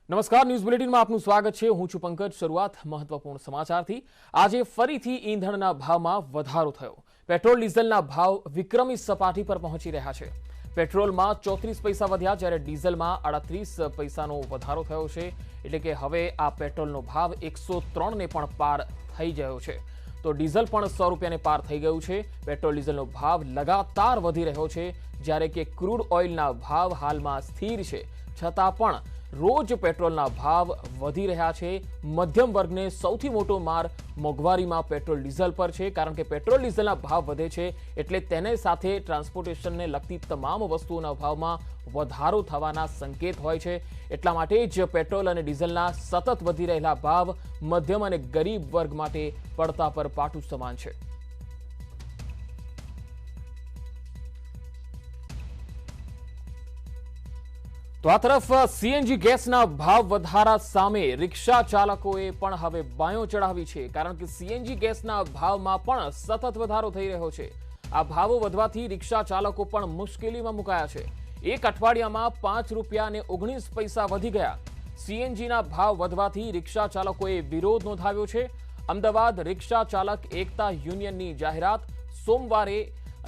નમસ્કાર, ન્યૂઝ બુલેટિનમાં આપનું સ્વાગત છે। હું છું પંકજ। શરૂઆત મહત્વપૂર્ણ સમાચારથી। આજે ફરીથી ઈંધણના ભાવમાં વધારો થયો। પેટ્રોલ ડીઝલના ભાવ વિક્રમી સપાટી પર પહોંચી રહ્યા છે। પેટ્રોલમાં 34 પૈસા વધ્યા, જ્યારે ડીઝલમાં 38 પૈસાનો વધારો થયો છે। એટલે કે હવે આ પેટ્રોલનો ભાવ 103 ને પણ પાર થઈ ગયો છે। તો ડીઝલ પણ 100 રૂપિયાને પાર થઈ ગયું છે। પેટ્રોલ ડીઝલનો ભાવ લગાતાર વધી રહ્યો છે, જ્યારે કે ક્રૂડ ઓઇલના ભાવ હાલમાં સ્થિર છે, છતાં પણ રોજ પેટ્રોલના ભાવ વધી રહ્યા છે। મધ્યમ વર્ગને સૌથી મોટો માર મોંઘવારીમાં પેટ્રોલ ડીઝલ પર છે, કારણ કે પેટ્રોલ ડીઝલના ભાવ વધે છે એટલે તેને સાથે ટ્રાન્સપોર્ટેશનને લગતી તમામ વસ્તુઓના ભાવમાં વધારો થવાના સંકેત હોય છે। એટલા માટે જ પેટ્રોલ અને ડીઝલના સતત વધી રહેલા ભાવ મધ્યમ અને ગરીબ વર્ગ માટે પડતા પર પાટું સમાન છે। તો આ તરફ સીએનજી ગેસના ભાવ વધારા સામે રિક્ષા ચાલકોએ પણ હવે બાયો ચડાવી છે, કારણ કે સીએનજી ગેસના ભાવમાં પણ સતત વધારો થઈ રહ્યો છે। આ ભાવો વધવાથી રિક્ષા ચાલકો પણ મુશ્કેલીમાં મુકાયા છે। એક અઠવાડિયામાં 5 રૂપિયા અને 19 પૈસા વધી ગયા। સીએનજીના ભાવ વધવાથી રિક્ષા ચાલકોએ વિરોધ નોંધાવ્યો છે। અમદાવાદ રિક્ષા ચાલક એકતા યુનિયનની જાહેરાત સોમવારે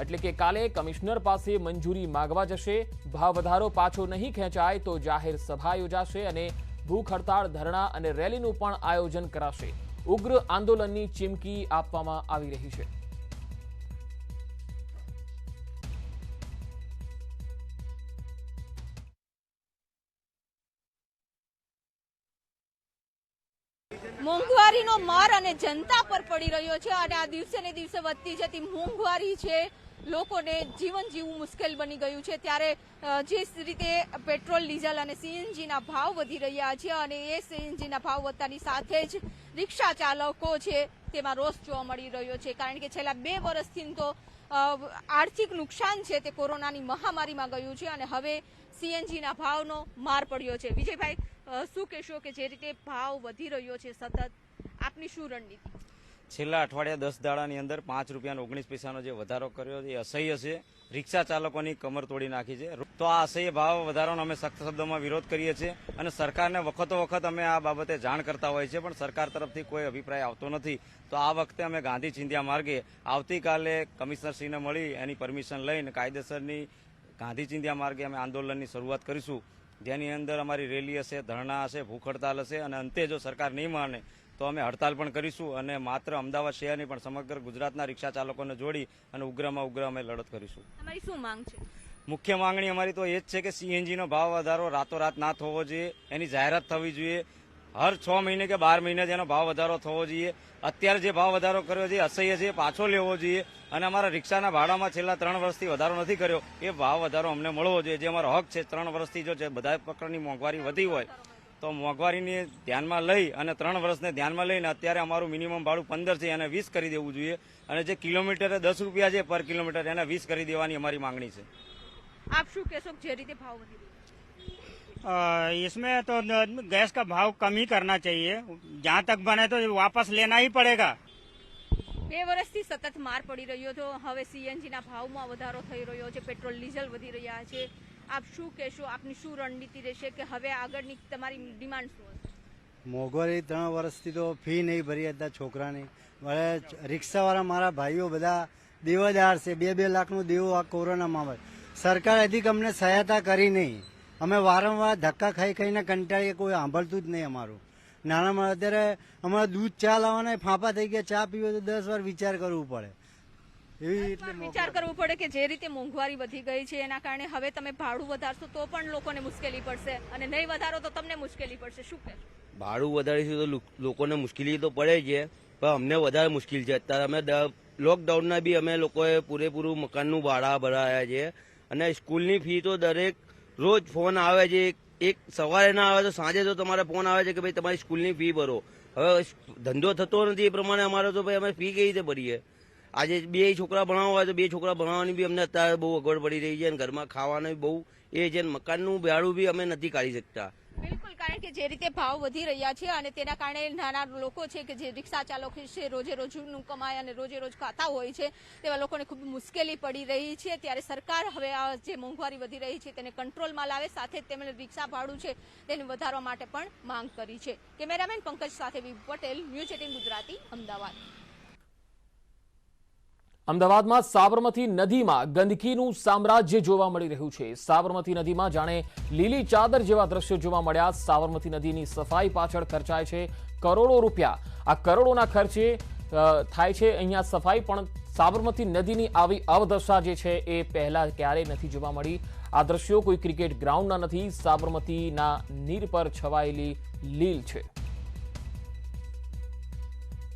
એટલે કે કાલે કમિશનર પાસે મંજૂરી માંગવા જશે। ભાવ વધારો પાછો નહીં ખેંચાય તો જાહેર સભા યોજાશે અને ભૂખ હડતાળ, ધરણા અને રેલીનું પણ આયોજન કરાશે। ઉગ્ર આંદોલનની ચીમકી આપવામાં આવી રહી છે। મોંઘવારીનો માર અને જનતા પર પડી રહ્યો છે અને આ દિવસે ને દિવસે વધતી જતી મોંઘવારી છે, લોકોને જીવન જીવવું મુશ્કેલ બની ગયું છે। ત્યારે જે રીતે પેટ્રોલ, ડીઝલ અને સીએનજીના ભાવ વધી રહ્યા છે અને એ સીએનજીના ભાવ વધતાની સાથે જ રિક્ષા ચાલકો છે તેમાં રોષ જોવા મળી રહ્યો છે, કારણ કે છેલ્લા 2 વર્ષથી તો આર્થિક નુકસાન છે તે કોરોનાની મહામારીમાં ગયું છે અને હવે સીએનજીના ભાવનો માર પડ્યો છે। વિજયભાઈ, શું કહેશો કે જે રીતે ભાવ વધી રહ્યો છે સતત, આપની શું રણનીતિ? છેલ્લા અઠવાડિયા 10 દાડાની અંદર 5 રૂપિયા 19 પૈસાનો જે વધારો કર્યો એ અસહ્ય છે। રિક્ષા ચાલકોની કમર તોડી નાખી છે। તો આ અસહ્ય ભાવ વધારાનો અમે સખ્ત શબ્દોમાં વિરોધ કરીએ છીએ અને સરકારને વખતો વખત અમે આ બાબતે જાણ કરતા હોઈએ છીએ, પણ સરકાર તરફથી કોઈ અભિપ્રાય આવતો નથી। તો આ વખતે અમે ગાંધી ચિંધ્યા માર્ગે આવતીકાલે કમિશનરશ્રીને મળી એની પરમિશન લઈને કાયદેસરની ગાંધી ચિંધ્યા માર્ગે અમે આંદોલનની શરૂઆત કરીશું, જેની અંદર અમારી રેલી હશે, ધરણા હશે, ભૂખ હડતાલ હશે અને અંતે જો સરકાર નહીં માને તો અમે હડતાલ પણ કરીશું અને માત્ર અમદાવાદ શહેરની પણ સમગ્ર ગુજરાતના રિક્ષા ચાલકોને જોડી અને ઉગ્રમાં ઉગ્ર અમે લડત કરીશું। તમારી શું માંગ છે? મુખ્ય માંગણી અમારી તો એ જ છે કે સીએનજીનો ભાવ વધારો રાતોરાત ના થવો જોઈએ, એની જાહેરાત થવી જોઈએ। હર 6 મહિને કે 12 મહિને જેનો ભાવ વધારો થવો જોઈએ। અત્યારે જે ભાવ વધારો કર્યો છે અસહ્ય છે, પાછો લેવો જોઈએ અને અમારા રિક્ષાના ભાડામાં છેલ્લા 3 વર્ષથી વધારો નથી કર્યો, એ ભાવ વધારો અમને મળવો જોઈએ, જે અમારો હક છે। 3 વર્ષથી જો બધા પ્રકારની મોંઘવારી વધી હોય તો મોંઘવારીને ધ્યાનમાં લઈ અને 3 વર્ષને ધ્યાનમાં લઈને અત્યારે અમારું મિનિમમ ભાડું 15 છે એને 20 કરી દેવું જોઈએ અને જે કિલોમીટરે 10 રૂપિયા છે પર કિલોમીટર એને 20 કરી દેવાની અમારી માંગણી છે। આપ શું કહેશો જે રીતે ભાવ વધી इसमें तो गैस का भाव कम ही करना चाहिए, जहाँ तक बने तो वापस लेना ही पड़ेगा। 2 વર્ષથી સતત માર પડી રહ્યો હતો, હવે સીએનજીના ભાવમાં વધારો થઈ રહ્યો છે, પેટ્રોલ ડીઝલ વધી રહ્યા છે। આપ શું કહેશો, આપની શું રણનીતિ રહેશે કે હવે આગળની તમારી ડિમાન્ડ શું હશે? મોંઘવારી 3 વર્ષથી તો ફી નહીં ભરી હતા છોકરાની। હવે રિક્ષાવાળા મારા ભાઈઓ બધા દેવાદાર છે, 2-2 લાખનું દેવો આ કોરોનામાં। સરકાર હજી અમને સહાયતા કરી નહીં। અમે વારંવાર ધક્કા ખાઈ ખાઈને કંટાળીએ, કોઈ સાંભળતું જ નહીં અમારું। નાનામાં અત્યારે અમારે દૂધ ચા લાવવાના ફાંફા થઈ ગયા, ચા પીવો તો 10 વાર વિચાર કરવું પડે, એવી એટલે વિચાર કરવું પડે કે જે રીતે મોંઘવારી વધી ગઈ છે એના કારણે હવે તમે ભાડું વધારશો તો પણ લોકોને મુશ્કેલી પડશે અને નહીં વધારો તો તમને મુશ્કેલી પડશે, શું કહેશો? ભાડું વધારીશું તો લોકોને મુશ્કેલી તો પડે છે, પણ અમને વધારે મુશ્કેલ છે। અત્યારે અમે લોકડાઉનના બી અમે લોકોએ પૂરેપૂરું મકાનનું ભાડા ભરાયા છે અને સ્કૂલની ફી તો દરેક રોજ ફોન આવે છે, એક સવારે ના આવે તો સાંજે તો તમારે ફોન આવે છે કે ભાઈ તમારી સ્કૂલની ફી ભરો। હવે ધંધો થતો નથી એ પ્રમાણે અમારે તો ભાઈ અમે ફી કઈ રીતે ભરીએ? આજે 2 છોકરા ભણાવવા હોય તો 2 છોકરા ભણાવવાની બી અમને અત્યારે બહુ અગવડ પડી રહી છે અને ઘરમાં ખાવાનું બહુ એ છે, મકાનનું ભાડું બી અમે નથી કાઢી શકતા બિલકુલ, કારણ કે જે રીતે ભાવ વધી રહ્યા છે અને તેના કારણે નાના લોકો છે કે જે રિક્ષા ચાલકો છે, રોજે રોજનું કમાય અને રોજે રોજ ખાતા હોય છે, તેવા લોકોને ખૂબ મુશ્કેલી પડી રહી છે. ત્યારે સરકાર હવે આ જે મોંઘવારી વધી રહી છે તેને કંટ્રોલમાં લાવે, સાથે જ તેમણે રિક્ષા ભાડું છે તેને વધારવા માટે પણ માંગ કરી છે. કેમેરામેન પંકજ સાથે વિભુ પટેલ, ન્યૂઝ 18 ગુજરાતી, અમદાવાદ. અમદાવાદમાં સાબરમતી નદીમાં ગંદકીનું સામ્રાજ્ય જોવા મળી રહ્યું છે. સાબરમતી નદીમાં જાણે લીલી ચાદર જેવા દ્રશ્યો જોવા મળ્યા. સાબરમતી નદીની સફાઈ પાછળ ખર્ચાય છે કરોડો રૂપિયા. આ કરોડોના ખર્ચે થાય છે અહીંયા સફાઈ, પણ સાબરમતી નદીની આવી અવદશા જે છે એ પહેલા ક્યારેય નથી જોવા મળી. આ દ્રશ્યો કોઈ ક્રિકેટ ગ્રાઉન્ડના નથી, સાબરમતીના નીર પર છવાયેલી લીલ છે.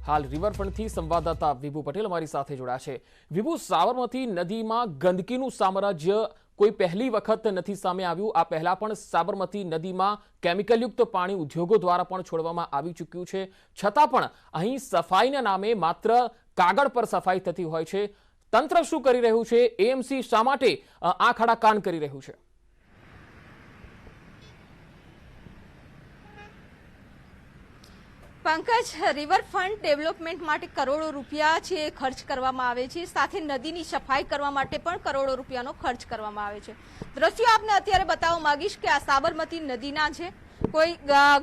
હાલ રિવરફ્રન્ટથી સંવાદદાતા વિભુ પટેલ અમારી સાથે જોડાયા છે. વિભુ, સાબરમતી નદીમાં ગંદકીનું સામ્રાજ્ય કોઈ પહેલી વખત નથી સામે આવ્યું. આ પહેલા પણ સાબરમતી નદીમાં કેમિકલયુક્ત પાણી ઉદ્યોગો દ્વારા પણ છોડવામાં આવી ચૂક્યું છે. છતાં પણ અહીં સફાઈના નામે માત્ર કાગળ પર સફાઈ થતી હોય છે. તંત્ર શું કરી રહ્યું છે? એએમસી શા માટે આંખ આડા કાન કરી રહ્યું છે? પંકજ, રિવરફ્રન્ટ ડેવલપમેન્ટ માટે કરોડો રૂપિયા છે ખર્ચ કરવામાં આવે છે, સાથે નદીની સફાઈ કરવા માટે પણ કરોડો રૂપિયાનો ખર્ચ કરવામાં આવે છે. દ્રશ્યો આપને અત્યારે બતાવવા માંગીશ કે આ સાબરમતી નદીના છે, કોઈ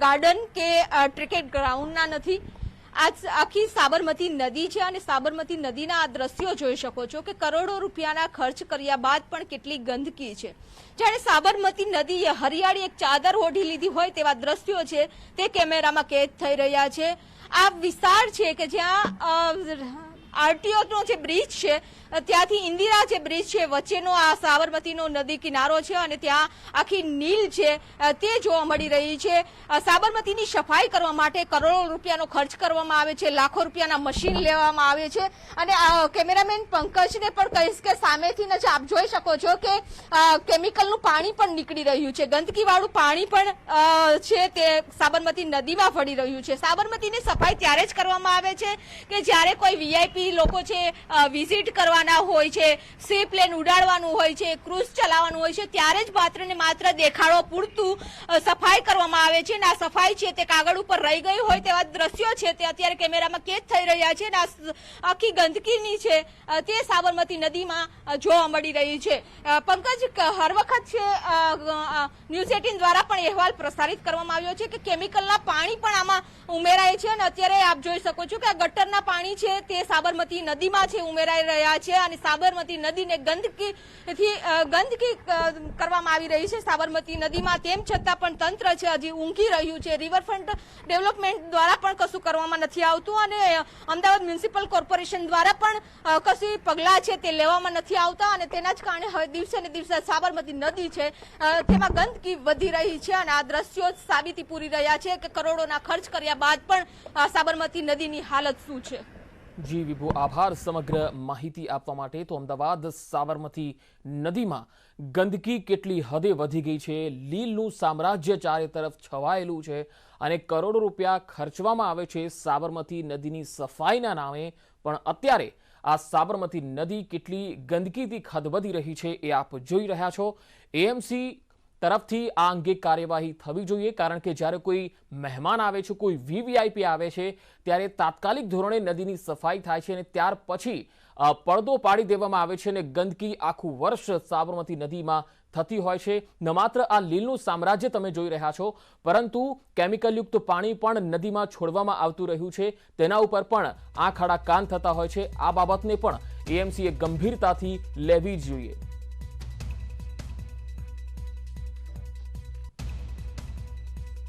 ગાર્ડન કે ક્રિકેટ ગ્રાઉન્ડના નથી. આ આખી સાબરમતી નદી છે અને સાબરમતી નદીના આ દ્રશ્યો જોઈ શકો છો કે કરોડો રૂપિયાના ખર્ચ કર્યા બાદ પણ કેટલી ગંદકી છે. જાણે સાબરમતી નદીએ હરિયાળી એક ચાદર ઓઢી લીધી હોય તેવા દ્રશ્યો છે તે કેમેરામાં કેદ થઈ રહ્યા છે. આ વિસ્તાર છે કે જ્યાં આરટીઓ નો જે બ્રિજ છે ત્યાંથી ઇન્દિરા જે બ્રિજ છે વચ્ચેનો આ સાબરમતીનો નદી કિનારો છે અને ત્યાં આખી નીલ છે તે જોવા મળી રહી છે. સાબરમતીની સફાઈ કરવા માટે કરોડો રૂપિયાનો ખર્ચ કરવામાં આવે છે, લાખો રૂપિયાના મશીન લેવામાં આવે છે. અને કેમેરામેન પંકજને પણ કહીશ કે સામેથી જ આપ જોઈ શકો છો કે કેમિકલનું પાણી પણ નીકળી રહ્યું છે, ગંદકીવાળું પાણી પણ છે તે સાબરમતી નદીમાં ભળી રહ્યું છે. સાબરમતીની સફાઈ ત્યારે જ કરવામાં આવે છે કે જ્યારે કોઈ વીઆઈપી લોકો છે વિઝિટ કરવાના હોય છે, સી પ્લેન ઉડાડવાનું હોય છે, ક્રૂઝ ચલાવવાનું હોય છે, ત્યારે જ માત્ર ને માત્ર દેખાડો પૂરતું સફાઈ કરવામાં આવે છે. આ સફાઈ છે તે કાગળ ઉપર રહી ગઈ હોય તેવા દ્રશ્યો છે તે અત્યારે કેમેરામાં કેદ થઈ રહ્યા છે. આખી ગંદકીની છે તે સાબરમતી નદીમાં જોવા મળી રહી છે. પંકજ, હર વખત છે ન્યૂઝ 18 દ્વારા પણ અહેવાલ પ્રસારિત કરવામાં આવ્યો છે કે કેમિકલના પાણી પણ આમાં ઉમેરાય છે અને અત્યારે આપ જોઈ શકો છો કે આ ગટરના પાણી છે તે સાબરમતી નદીમાં છે ઉમેરાઈ રહ્યા છે અને સાબરમતી નદીને ગંદકી કરવામાં આવી રહી છે સાબરમતી નદીમાં. તેમ છતાં પણ તંત્ર છે હજી ઊંઘી રહ્યું છે. રિવરફ્રન્ટ ડેવલપમેન્ટ દ્વારા પણ કશું કરવામાં નથી આવતું અને અમદાવાદ મ્યુનિસિપલ કોર્પોરેશન દ્વારા પણ કશું પગલાં છે તે લેવામાં નથી આવતા અને તેના જ કારણે હવે દિવસે ને દિવસે સાબરમતી નદી છે તેમાં ગંદકી વધી રહી છે અને આ દ્રશ્યો સાબિતી પૂરી રહ્યા છે કે કરોડોના ખર્ચ કર્યા બાદ પણ સાબરમતી નદીની હાલત શું છે. જી વિભુ, આભાર સમગ્ર માહિતી આપવા માટે. તો અમદાવાદ સાબરમતી નદીમાં ગંદકી કેટલી હદે વધી ગઈ છે, લીલનું સામ્રાજ્ય ચારે તરફ છવાયેલું છે અને કરોડો રૂપિયા ખર્ચવામાં આવે છે સાબરમતી નદીની સફાઈના નામે, પણ અત્યારે આ સાબરમતી નદી કેટલી ગંદકીથી ખદબદી રહી છે એ આપ જોઈ રહ્યા છો. એએમસી તરફથી આ અંગે કાર્યવાહી થવી જોઈએ, કારણ કે જ્યારે કોઈ મહેમાન આવે છે, કોઈ વીવીઆઈપી આવે છે ત્યારે તાત્કાલિક ધોરણે નદીની સફાઈ થાય છે અને ત્યાર પછી પડદો પાડી દેવામાં આવે છે અને ગંદકી આખું વર્ષ સાબરમતી નદીમાં થતી હોય છે. ન માત્ર આ લીલનું સામ્રાજ્ય તમે જોઈ રહ્યા છો, પરંતુ કેમિકલયુક્ત પાણી પણ નદીમાં છોડવામાં આવતું રહ્યું છે. તેના ઉપર પણ આંખ આડા કાન થતા હોય છે. આ બાબતને પણ એએમસીએ ગંભીરતાથી લેવી જ જોઈએ.